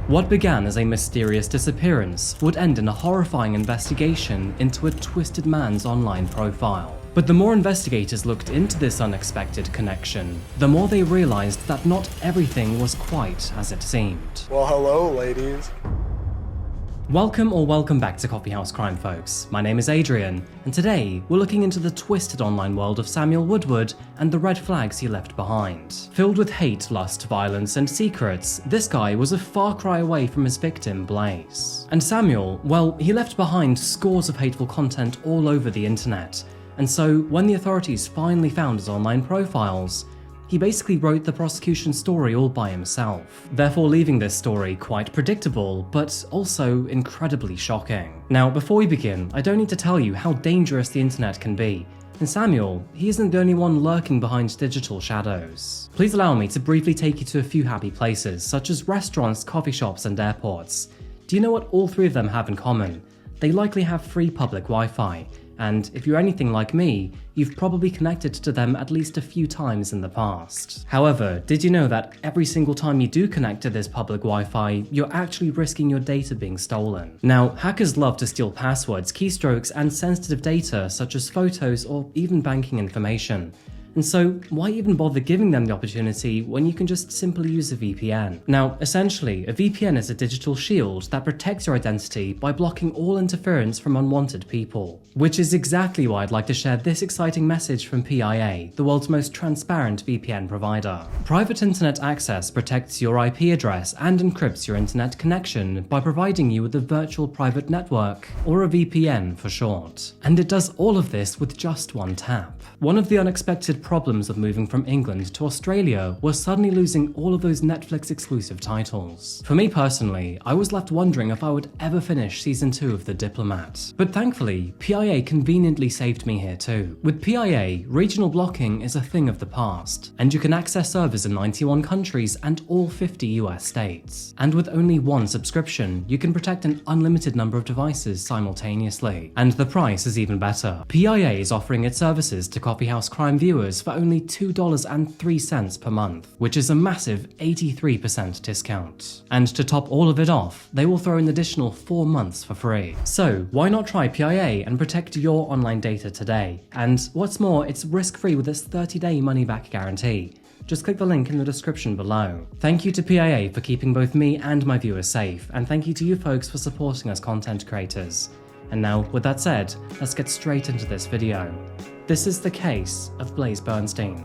What began as a mysterious disappearance would end in a horrifying investigation into a twisted man's online profile. But the more investigators looked into this unexpected connection, the more they realized that not everything was quite as it seemed. Well, hello, ladies. Welcome back to Coffeehouse Crime, folks. My name is Adrian, and today we're looking into the twisted online world of Samuel Woodward and the red flags he left behind. Filled with hate, lust, violence, and secrets, this guy was a far cry away from his victim, Blaze. And Samuel, well, he left behind scores of hateful content all over the internet, and so when the authorities finally found his online profiles, he basically wrote the prosecution's story all by himself, therefore leaving this story quite predictable, but also incredibly shocking. Now, before we begin, I don't need to tell you how dangerous the internet can be, and Samuel, he isn't the only one lurking behind digital shadows. Please allow me to briefly take you to a few happy places, such as restaurants, coffee shops, and airports. Do you know what all three of them have in common? They likely have free public Wi-Fi, and if you're anything like me, you've probably connected to them at least a few times in the past. However, did you know that every single time you do connect to this public Wi-Fi, you're actually risking your data being stolen? Now, hackers love to steal passwords, keystrokes, and sensitive data such as photos or even banking information. And so, why even bother giving them the opportunity when you can just simply use a VPN? Now, essentially, a VPN is a digital shield that protects your identity by blocking all interference from unwanted people. Which is exactly why I'd like to share this exciting message from PIA, the world's most transparent VPN provider. Private internet access protects your IP address and encrypts your internet connection by providing you with a virtual private network, or a VPN for short. And it does all of this with just one tap. One of the unexpected problems of moving from England to Australia was suddenly losing all of those Netflix exclusive titles. For me personally, I was left wondering if I would ever finish season 2 of The Diplomat. But thankfully, PIA conveniently saved me here too. With PIA, regional blocking is a thing of the past, and you can access servers in 91 countries and all 50 US states. And with only one subscription, you can protect an unlimited number of devices simultaneously. And the price is even better. PIA is offering its services to Coffeehouse Crime viewers for only $2.03 per month, which is a massive 83% discount. And to top all of it off, they will throw an additional 4 months for free. So why not try PIA and protect your online data today? And what's more, it's risk-free with its 30-day money-back guarantee. Just click the link in the description below. Thank you to PIA for keeping both me and my viewers safe, and thank you to you folks for supporting us content creators. And now, with that said, let's get straight into this video. This is the case of Blaze Bernstein.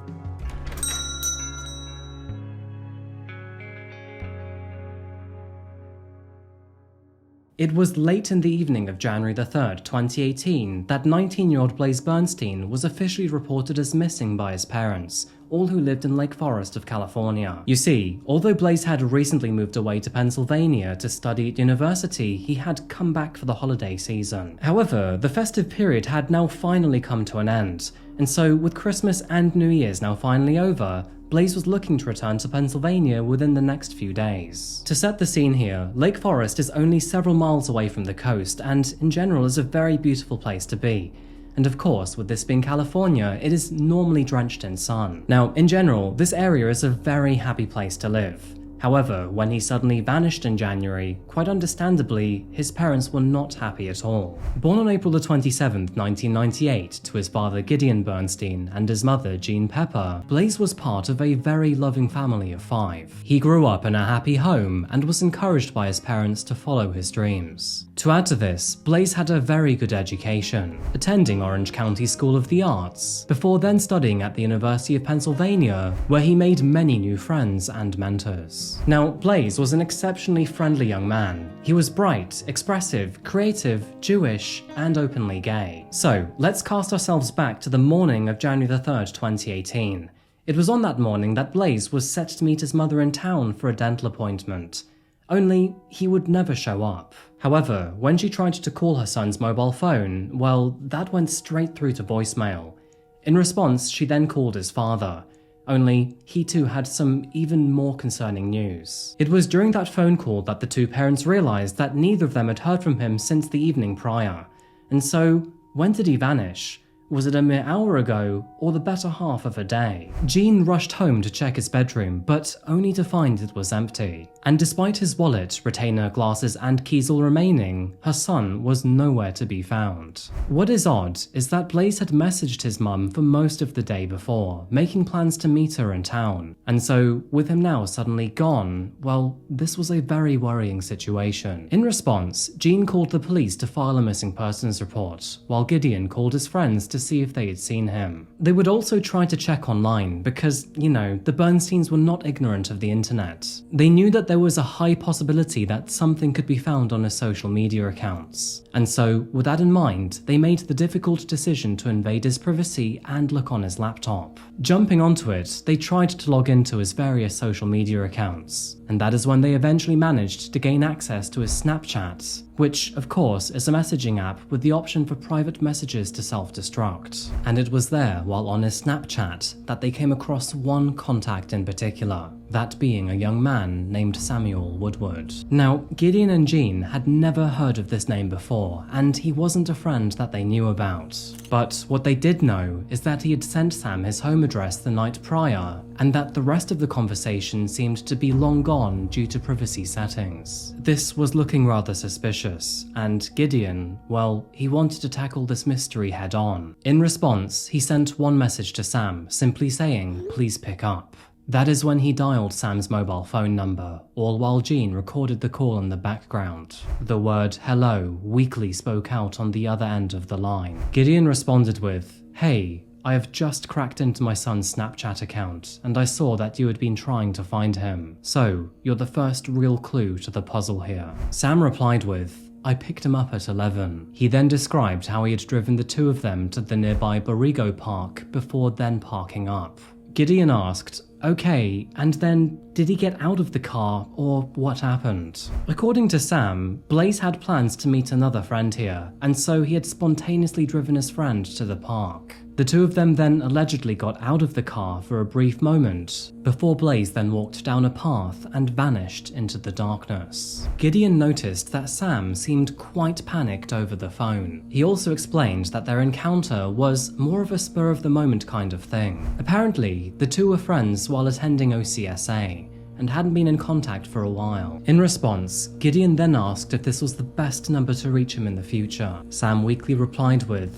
It was late in the evening of January the 3rd, 2018, that 19-year-old Blaze Bernstein was officially reported as missing by his parents, all who lived in Lake Forest of California. You see, although Blaze had recently moved away to Pennsylvania to study at university, he had come back for the holiday season. However, the festive period had now finally come to an end, and so with Christmas and New Year's now finally over, Blaze was looking to return to Pennsylvania within the next few days. To set the scene here, Lake Forest is only several miles away from the coast and, in general, is a very beautiful place to be. And of course, with this being California, it is normally drenched in sun. Now, in general, this area is a very happy place to live. However, when he suddenly vanished in January, quite understandably, his parents were not happy at all. Born on April 27, 1998, to his father Gideon Bernstein and his mother Jean Pepper, Blaze was part of a very loving family of 5. He grew up in a happy home and was encouraged by his parents to follow his dreams. To add to this, Blaze had a very good education, attending Orange County School of the Arts, before then studying at the University of Pennsylvania, where he made many new friends and mentors. Now, Blaze was an exceptionally friendly young man. He was bright, expressive, creative, Jewish, and openly gay. So, let's cast ourselves back to the morning of January the 3rd, 2018. It was on that morning that Blaze was set to meet his mother in town for a dental appointment. Only, he would never show up. However, when she tried to call her son's mobile phone, well, that went straight through to voicemail. In response, she then called his father. Only, he too had some even more concerning news. It was during that phone call that the two parents realized that neither of them had heard from him since the evening prior. And so, when did he vanish? Was it a mere hour ago, or the better half of a day? Gene rushed home to check his bedroom, but only to find it was empty. And despite his wallet, retainer, glasses, and keys all remaining, her son was nowhere to be found. What is odd is that Blaze had messaged his mum for most of the day before, making plans to meet her in town. And so, with him now suddenly gone, well, this was a very worrying situation. In response, Gene called the police to file a missing persons report, while Gideon called his friends to see if they had seen him. They would also try to check online because, the Bernsteins were not ignorant of the internet. They knew that there was a high possibility that something could be found on his social media accounts. And so, with that in mind, they made the difficult decision to invade his privacy and look on his laptop. Jumping onto it, they tried to log into his various social media accounts, and that is when they eventually managed to gain access to his Snapchat, which, of course, is a messaging app with the option for private messages to self-destruct. And it was there, while on his Snapchat, that they came across one contact in particular, that being a young man named Samuel Woodward. Now, Gideon and Gene had never heard of this name before, and he wasn't a friend that they knew about. But what they did know is that he had sent Sam his home address the night prior, and that the rest of the conversation seemed to be long gone due to privacy settings. This was looking rather suspicious, and Gideon, well, he wanted to tackle this mystery head on. In response, he sent one message to Sam, simply saying, "Please pick up." That is when he dialed Sam's mobile phone number, all while Gene recorded the call in the background. The word "hello" weakly spoke out on the other end of the line. Gideon responded with, "Hey, I have just cracked into my son's Snapchat account, and I saw that you had been trying to find him. So, you're the first real clue to the puzzle here." Sam replied with, "I picked him up at 11. He then described how he had driven the two of them to the nearby Borrego Park before then parking up. Gideon asked, "Okay, and then did he get out of the car, or what happened?" According to Sam, Blaze had plans to meet another friend here, and so he had spontaneously driven his friend to the park. The two of them then allegedly got out of the car for a brief moment, before Blaze then walked down a path and vanished into the darkness. Gideon noticed that Sam seemed quite panicked over the phone. He also explained that their encounter was more of a spur-of-the-moment kind of thing. Apparently, the two were friends while attending OCSA, and hadn't been in contact for a while. In response, Gideon then asked if this was the best number to reach him in the future. Sam weakly replied with,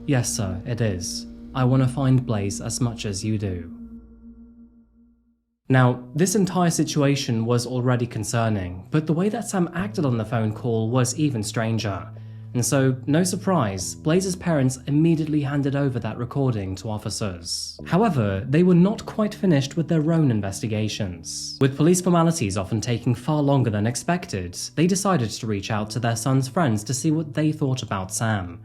"Yes sir, it is. I want to find Blaze as much as you do." Now, this entire situation was already concerning, but the way that Sam acted on the phone call was even stranger. And so, no surprise, Blaze's parents immediately handed over that recording to officers. However, they were not quite finished with their own investigations. With police formalities often taking far longer than expected, they decided to reach out to their son's friends to see what they thought about Sam.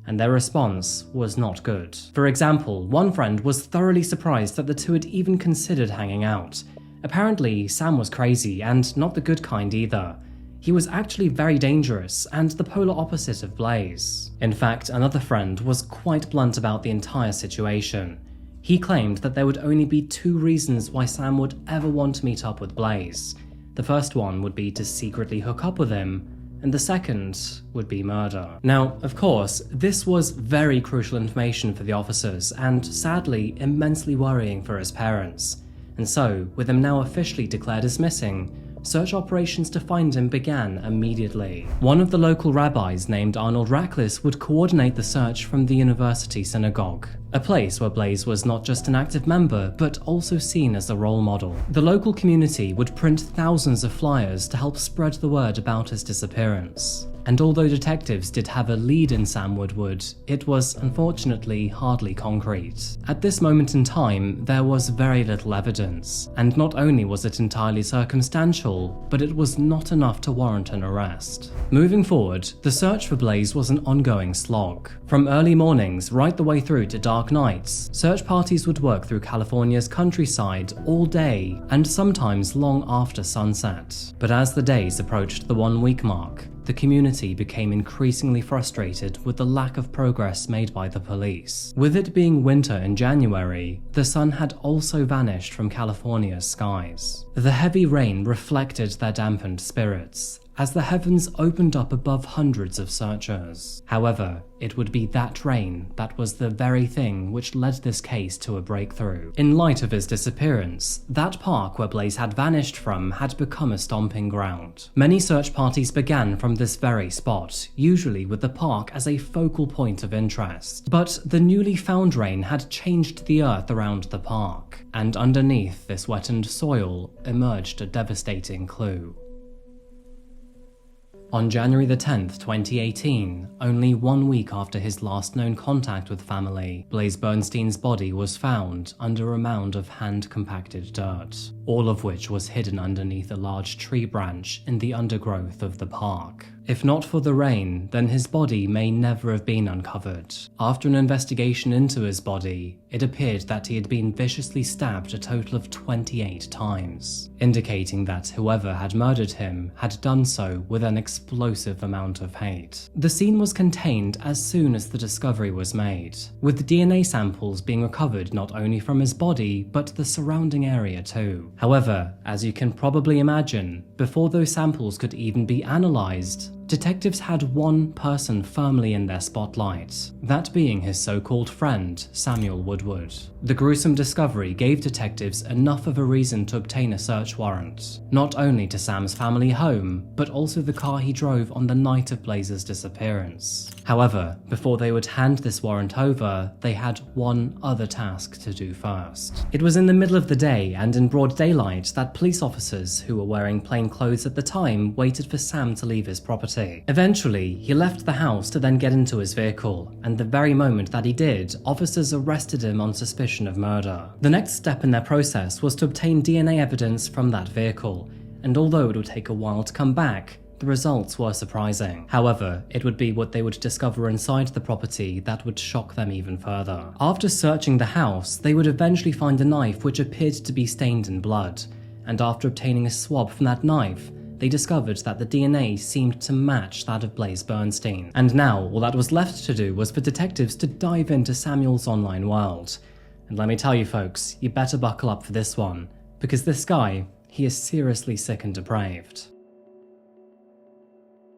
And their response was not good. For example, one friend was thoroughly surprised that the two had even considered hanging out. Apparently, Sam was crazy, and not the good kind either. He was actually very dangerous and the polar opposite of Blaze. In fact, another friend was quite blunt about the entire situation. He claimed that there would only be two reasons why Sam would ever want to meet up with Blaze. The first one would be to secretly hook up with him, and the second would be murder. Now, of course, this was very crucial information for the officers and sadly immensely worrying for his parents. And so, with him now officially declared as missing, search operations to find him began immediately. One of the local rabbis named Arnold Rackless would coordinate the search from the university synagogue, a place where Blaze was not just an active member, but also seen as a role model. The local community would print thousands of flyers to help spread the word about his disappearance. And although detectives did have a lead in Sam Woodward, it was unfortunately hardly concrete. At this moment in time, there was very little evidence, and not only was it entirely circumstantial, but it was not enough to warrant an arrest. Moving forward, the search for Blaze was an ongoing slog. From early mornings right the way through to dark nights, search parties would work through California's countryside all day, and sometimes long after sunset. But as the days approached the 1-week mark, the community became increasingly frustrated with the lack of progress made by the police. With it being winter in January, the sun had also vanished from California's skies. The heavy rain reflected their dampened spirits, as the heavens opened up above hundreds of searchers. However, it would be that rain that was the very thing which led this case to a breakthrough. In light of his disappearance, that park where Blaze had vanished from had become a stomping ground. Many search parties began from this very spot, usually with the park as a focal point of interest. But the newly found rain had changed the earth around the park, and underneath this wettened soil emerged a devastating clue. On January the 10th, 2018, only 1 week after his last known contact with family, Blaze Bernstein's body was found under a mound of hand-compacted dirt, all of which was hidden underneath a large tree branch in the undergrowth of the park. If not for the rain, then his body may never have been uncovered. After an investigation into his body, it appeared that he had been viciously stabbed a total of 28 times, indicating that whoever had murdered him had done so with an explosive amount of hate. The scene was contained as soon as the discovery was made, with DNA samples being recovered not only from his body, but the surrounding area too. However, as you can probably imagine, before those samples could even be analysed, detectives had one person firmly in their spotlight, that being his so-called friend, Samuel Woodward. The gruesome discovery gave detectives enough of a reason to obtain a search warrant, not only to Sam's family home, but also the car he drove on the night of Blaze's disappearance. However, before they would hand this warrant over, they had one other task to do first. It was in the middle of the day and in broad daylight that police officers, who were wearing plain clothes at the time, waited for Sam to leave his property. Eventually, he left the house to then get into his vehicle, and the very moment that he did, officers arrested him on suspicion of murder. The next step in their process was to obtain DNA evidence from that vehicle, and although it would take a while to come back, the results were surprising. However, it would be what they would discover inside the property that would shock them even further. After searching the house, they would eventually find a knife which appeared to be stained in blood, and after obtaining a swab from that knife, they discovered that the DNA seemed to match that of Blaze Bernstein. And now, all that was left to do was for detectives to dive into Samuel's online world. And let me tell you folks, you better buckle up for this one, because this guy, he is seriously sick and depraved.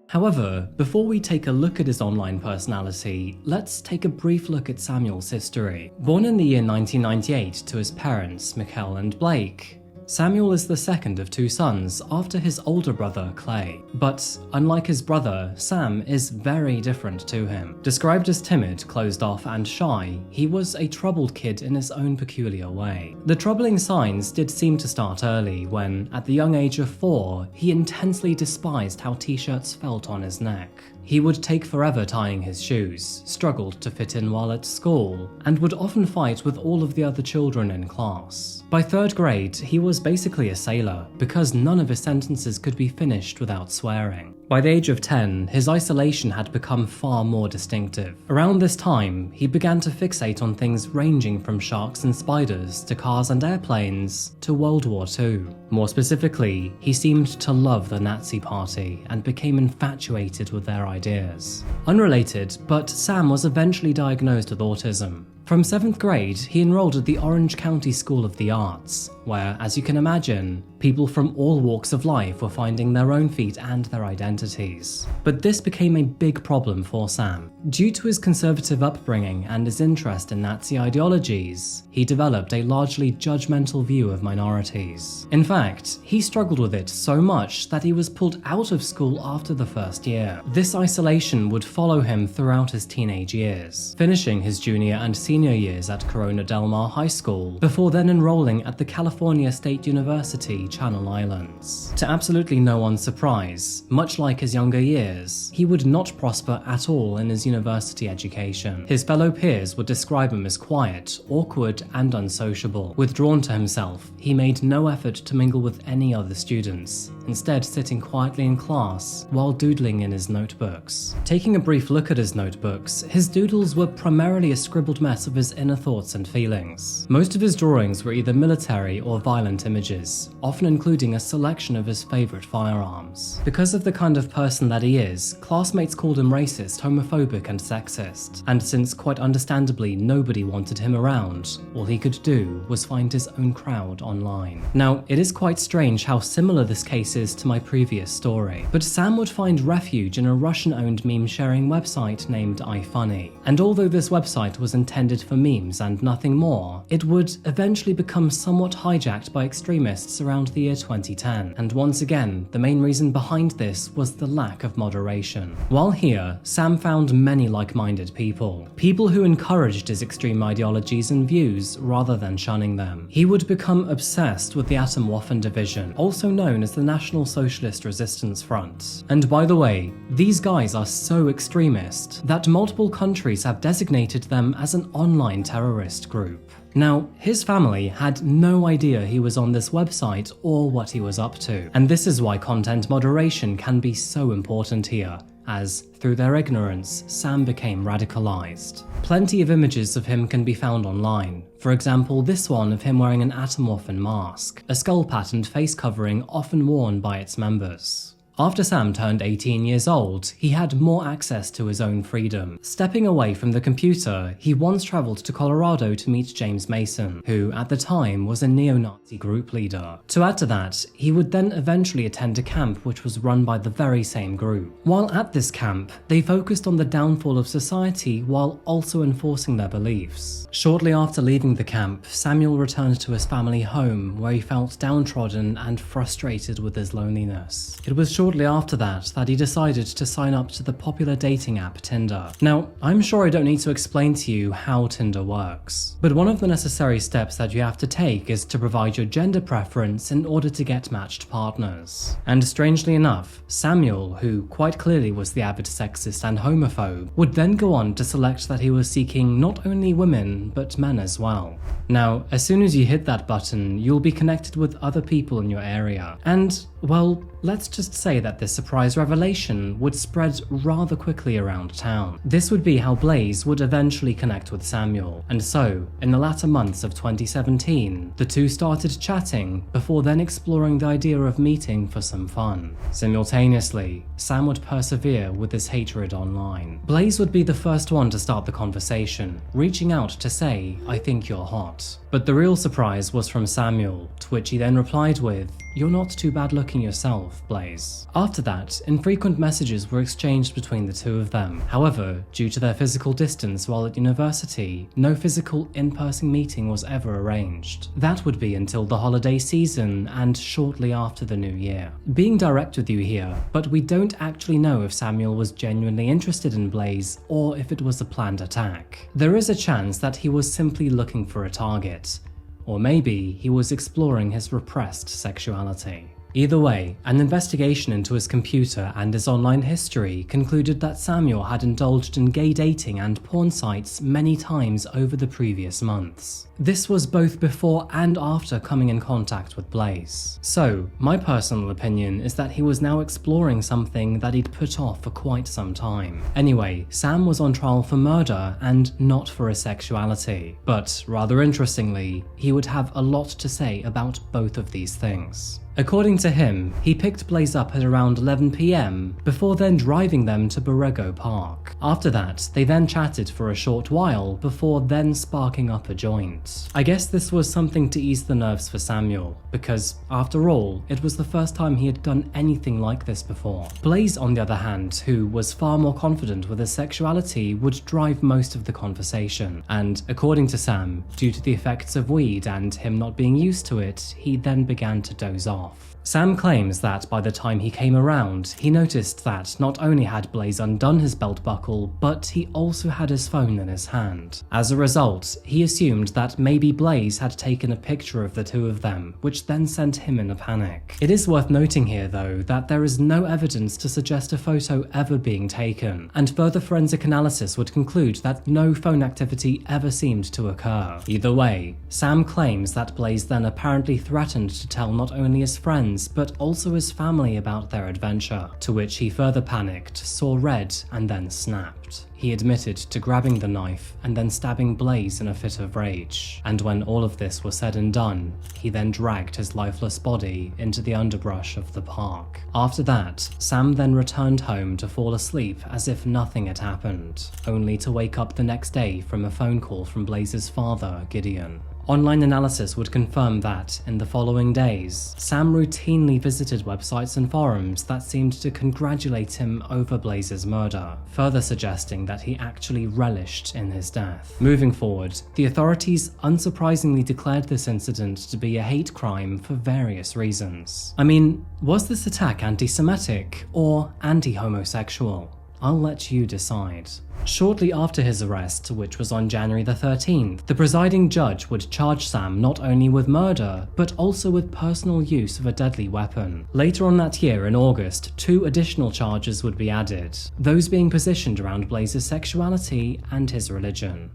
However, before we take a look at his online personality, let's take a brief look at Samuel's history. Born in the year 1998 to his parents, Mikel and Blake, Samuel is the second of two sons after his older brother, Clay. But unlike his brother, Sam is very different to him. Described as timid, closed off, and shy, he was a troubled kid in his own peculiar way. The troubling signs did seem to start early when, at the young age of 4, he intensely despised how t-shirts felt on his neck. He would take forever tying his shoes, struggled to fit in while at school, and would often fight with all of the other children in class. By 3rd grade, he was basically a sailor, because none of his sentences could be finished without swearing. By the age of 10, his isolation had become far more distinctive. Around this time, he began to fixate on things ranging from sharks and spiders to cars and airplanes to World War II. More specifically, he seemed to love the Nazi Party and became infatuated with their ideas. Unrelated, but Sam was eventually diagnosed with autism. From 7th grade, he enrolled at the Orange County School of the Arts, where, as you can imagine, people from all walks of life were finding their own feet and their identities. But this became a big problem for Sam. Due to his conservative upbringing and his interest in Nazi ideologies, he developed a largely judgmental view of minorities. In fact, he struggled with it so much that he was pulled out of school after the first year. This isolation would follow him throughout his teenage years, finishing his junior and senior years at Corona Del Mar High School, before then enrolling at the California State University, Channel Islands. To absolutely no one's surprise, much like his younger years, he would not prosper at all in his university education. His fellow peers would describe him as quiet, awkward, and unsociable. Withdrawn to himself, he made no effort to mingle with any other students, instead sitting quietly in class while doodling in his notebooks. Taking a brief look at his notebooks, his doodles were primarily a scribbled mess less of his inner thoughts and feelings. Most of his drawings were either military or violent images, often including a selection of his favorite firearms. Because of the kind of person that he is, classmates called him racist, homophobic, and sexist, and since quite understandably nobody wanted him around, all he could do was find his own crowd online. Now, it is quite strange how similar this case is to my previous story, but Sam would find refuge in a Russian-owned meme-sharing website named iFunny. And although this website was intended for memes and nothing more, it would eventually become somewhat hijacked by extremists around the year 2010. And once again, the main reason behind this was the lack of moderation. While here, Sam found many like-minded people who encouraged his extreme ideologies and views rather than shunning them. He would become obsessed with the Atomwaffen Division, also known as the National Socialist Resistance Front. And by the way, these guys are so extremist that multiple countries have designated them as an online terrorist group. Now, his family had no idea he was on this website or what he was up to, and this is why content moderation can be so important here, as through their ignorance, Sam became radicalized. Plenty of images of him can be found online. For example, this one of him wearing an Atomwaffen mask, a skull-patterned face covering often worn by its members. After Sam turned 18 years old, he had more access to his own freedom. Stepping away from the computer, he once traveled to Colorado to meet James Mason, who at the time was a neo-Nazi group leader. To add to that, he would then eventually attend a camp which was run by the very same group. While at this camp, they focused on the downfall of society while also enforcing their beliefs. Shortly after leaving the camp, Samuel returned to his family home where he felt downtrodden and frustrated with his loneliness. It was shortly after that he decided to sign up to the popular dating app Tinder. Now, I'm sure I don't need to explain to you how Tinder works, but one of the necessary steps that you have to take is to provide your gender preference in order to get matched partners. And strangely enough, Samuel, who quite clearly was the avid sexist and homophobe, would then go on to select that he was seeking not only women, but men as well. Now, as soon as you hit that button, you'll be connected with other people in your area, and, well, let's just say that this surprise revelation would spread rather quickly around town. This would be how Blaze would eventually connect with Samuel, and so, in the latter months of 2017, the two started chatting before then exploring the idea of meeting for some fun. Simultaneously, Sam would persevere with his hatred online. Blaze would be the first one to start the conversation, reaching out to say, "I think you're hot." But the real surprise was from Samuel, to which he then replied with, "You're not too bad looking yourself, Blaze." After that, infrequent messages were exchanged between the two of them. However, due to their physical distance while at university, no physical in-person meeting was ever arranged. That would be until the holiday season and shortly after the new year. Being direct with you here, but we don't actually know if Samuel was genuinely interested in Blaze or if it was a planned attack. There is a chance that he was simply looking for a target, or maybe he was exploring his repressed sexuality. Either way, an investigation into his computer and his online history concluded that Samuel had indulged in gay dating and porn sites many times over the previous months. This was both before and after coming in contact with Blaze. So, my personal opinion is that he was now exploring something that he'd put off for quite some time. Anyway, Sam was on trial for murder and not for his sexuality. But, rather interestingly, he would have a lot to say about both of these things. According to him, he picked Blaze up at around 11 PM, before then driving them to Borrego Park. After that, they then chatted for a short while, before then sparking up a joint. I guess this was something to ease the nerves for Samuel, because, after all, it was the first time he had done anything like this before. Blaze, on the other hand, who was far more confident with his sexuality, would drive most of the conversation, and, according to Sam, due to the effects of weed and him not being used to it, he then began to doze off. Sam claims that by the time he came around, he noticed that not only had Blaze undone his belt buckle, but he also had his phone in his hand. As a result, he assumed that maybe Blaze had taken a picture of the two of them, which then sent him in a panic. It is worth noting here though that there is no evidence to suggest a photo ever being taken, and further forensic analysis would conclude that no phone activity ever seemed to occur. Either way, Sam claims that Blaze then apparently threatened to tell not only his friends, but also his family about their adventure, to which he further panicked, saw red, and then snapped. He admitted to grabbing the knife and then stabbing Blaze in a fit of rage. And when all of this was said and done, he then dragged his lifeless body into the underbrush of the park. After that, Sam then returned home to fall asleep as if nothing had happened, only to wake up the next day from a phone call from Blaze's father, Gideon. Online analysis would confirm that, in the following days, Sam routinely visited websites and forums that seemed to congratulate him over Blaze's murder, further suggesting that he actually relished in his death. Moving forward, the authorities unsurprisingly declared this incident to be a hate crime for various reasons. I mean, was this attack anti-Semitic or anti-homosexual? I'll let you decide. Shortly after his arrest, which was on January the 13th, the presiding judge would charge Sam not only with murder, but also with personal use of a deadly weapon. Later on that year, in August, 2 additional charges would be added, those being positioned around Blaze's sexuality and his religion.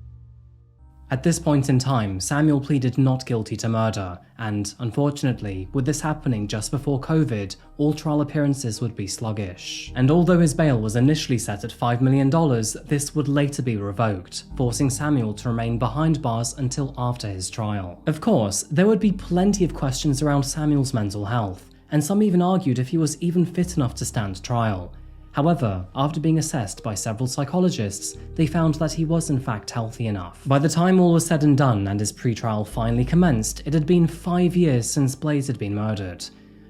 At this point in time, Samuel pleaded not guilty to murder, and unfortunately, with this happening just before COVID, all trial appearances would be sluggish. And although his bail was initially set at $5 million, this would later be revoked, forcing Samuel to remain behind bars until after his trial. Of course, there would be plenty of questions around Samuel's mental health, and some even argued if he was even fit enough to stand trial. However, after being assessed by several psychologists, they found that he was in fact healthy enough. By the time all was said and done and his pre-trial finally commenced, it had been 5 years since Blaze had been murdered.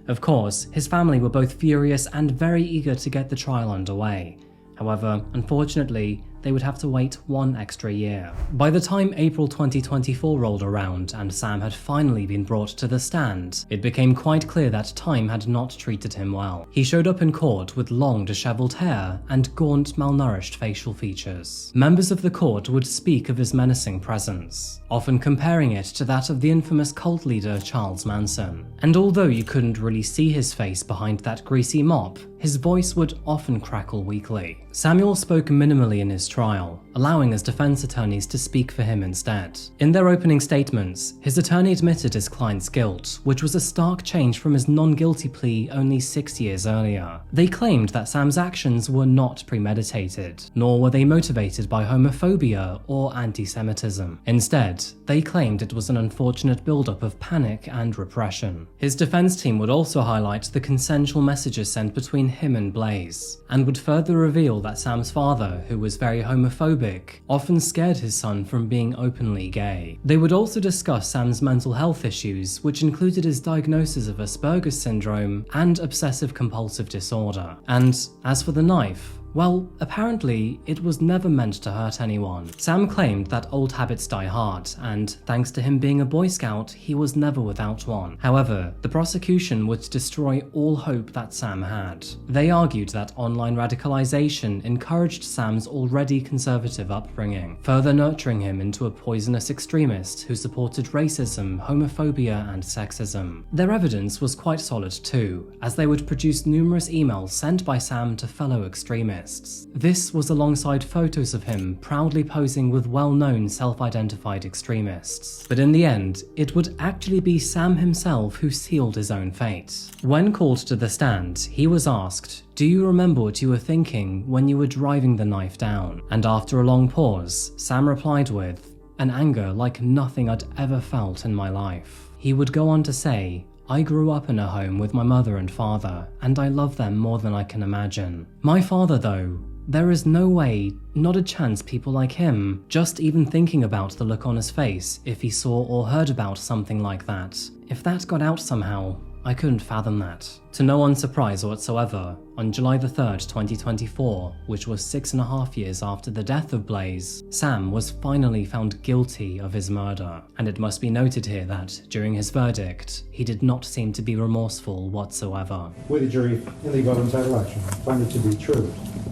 Of course, his family were both furious and very eager to get the trial underway. However, unfortunately, they would have to wait 1 extra year. By the time April 2024 rolled around and Sam had finally been brought to the stand, it became quite clear that time had not treated him well. He showed up in court with long disheveled hair and gaunt, malnourished facial features. Members of the court would speak of his menacing presence, often comparing it to that of the infamous cult leader Charles Manson. And although you couldn't really see his face behind that greasy mop, his voice would often crackle weakly. Samuel spoke minimally in his trial, allowing his defense attorneys to speak for him instead. In their opening statements, his attorney admitted his client's guilt, which was a stark change from his non-guilty plea only 6 years earlier. They claimed that Sam's actions were not premeditated, nor were they motivated by homophobia or anti-Semitism. Instead, they claimed it was an unfortunate buildup of panic and repression. His defense team would also highlight the consensual messages sent between him and Blaze, and would further reveal that Sam's father, who was very homophobic, often scared his son from being openly gay. They would also discuss Sam's mental health issues, which included his diagnosis of Asperger's syndrome and obsessive-compulsive disorder. And as for the knife, well, apparently, it was never meant to hurt anyone. Sam claimed that old habits die hard, and thanks to him being a Boy Scout, he was never without one. However, the prosecution would destroy all hope that Sam had. They argued that online radicalization encouraged Sam's already conservative upbringing, further nurturing him into a poisonous extremist who supported racism, homophobia, and sexism. Their evidence was quite solid too, as they would produce numerous emails sent by Sam to fellow extremists. This was alongside photos of him proudly posing with well-known self-identified extremists. But in the end, it would actually be Sam himself who sealed his own fate. When called to the stand, he was asked, "Do you remember what you were thinking when you were driving the knife down?" And after a long pause, Sam replied with, "An anger like nothing I'd ever felt in my life." He would go on to say, "I grew up in a home with my mother and father, and I love them more than I can imagine. My father, though, there is no way, not a chance people like him, just even thinking about the look on his face if he saw or heard about something like that. If that got out somehow, I couldn't fathom that." To no one's surprise whatsoever, on July the 3rd, 2024, which was 6.5 years after the death of Blaze, Sam was finally found guilty of his murder. And it must be noted here that, during his verdict, he did not seem to be remorseful whatsoever. With the jury in the above entitled action, find it to be true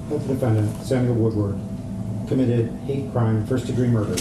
that the defendant, Samuel Woodward, committed hate crime, first-degree murder.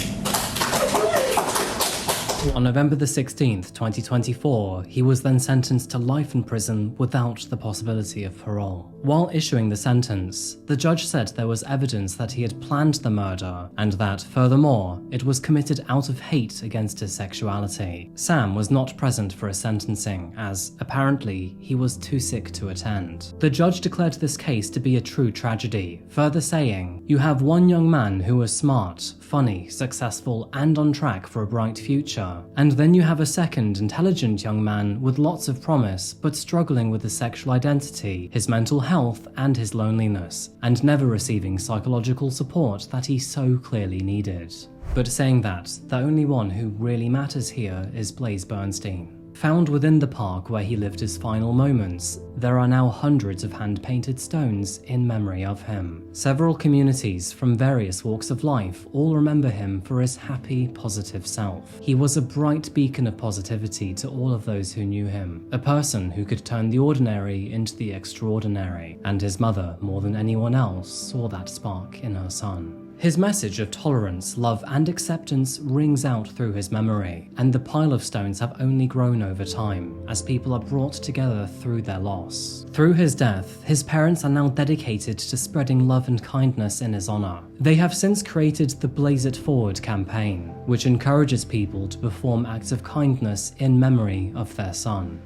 On November the 16th, 2024, he was then sentenced to life in prison without the possibility of parole. While issuing the sentence, the judge said there was evidence that he had planned the murder, and that, furthermore, it was committed out of hate against his sexuality. Sam was not present for his sentencing, as, apparently, he was too sick to attend. The judge declared this case to be a true tragedy, further saying, "You have one young man who was smart, funny, successful, and on track for a bright future. And then you have a second intelligent young man with lots of promise, but struggling with his sexual identity, his mental health, and his loneliness, and never receiving psychological support that he so clearly needed." But saying that, the only one who really matters here is Bernstein. Found within the park where he lived his final moments, there are now hundreds of hand-painted stones in memory of him. Several communities from various walks of life all remember him for his happy, positive self. He was a bright beacon of positivity to all of those who knew him, a person who could turn the ordinary into the extraordinary, and his mother, more than anyone else, saw that spark in her son. His message of tolerance, love, and acceptance rings out through his memory, and the pile of stones have only grown over time, as people are brought together through their loss. Through his death, his parents are now dedicated to spreading love and kindness in his honor. They have since created the Blaze It Forward campaign, which encourages people to perform acts of kindness in memory of their son.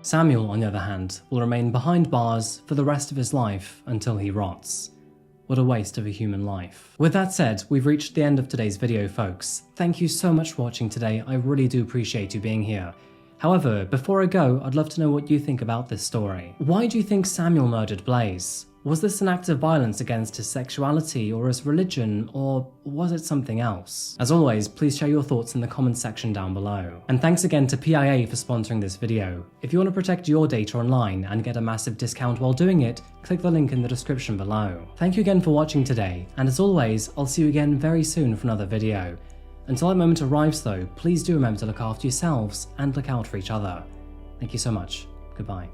Samuel, on the other hand, will remain behind bars for the rest of his life until he rots. What a waste of a human life. With that said, we've reached the end of today's video, folks. Thank you so much for watching today, I really do appreciate you being here. However, before I go, I'd love to know what you think about this story. Why do you think Samuel murdered Blaze? Was this an act of violence against his sexuality or his religion, or was it something else? As always, please share your thoughts in the comments section down below. And thanks again to PIA for sponsoring this video. If you want to protect your data online and get a massive discount while doing it, click the link in the description below. Thank you again for watching today, and as always, I'll see you again very soon for another video. Until that moment arrives though, please do remember to look after yourselves and look out for each other. Thank you so much. Goodbye.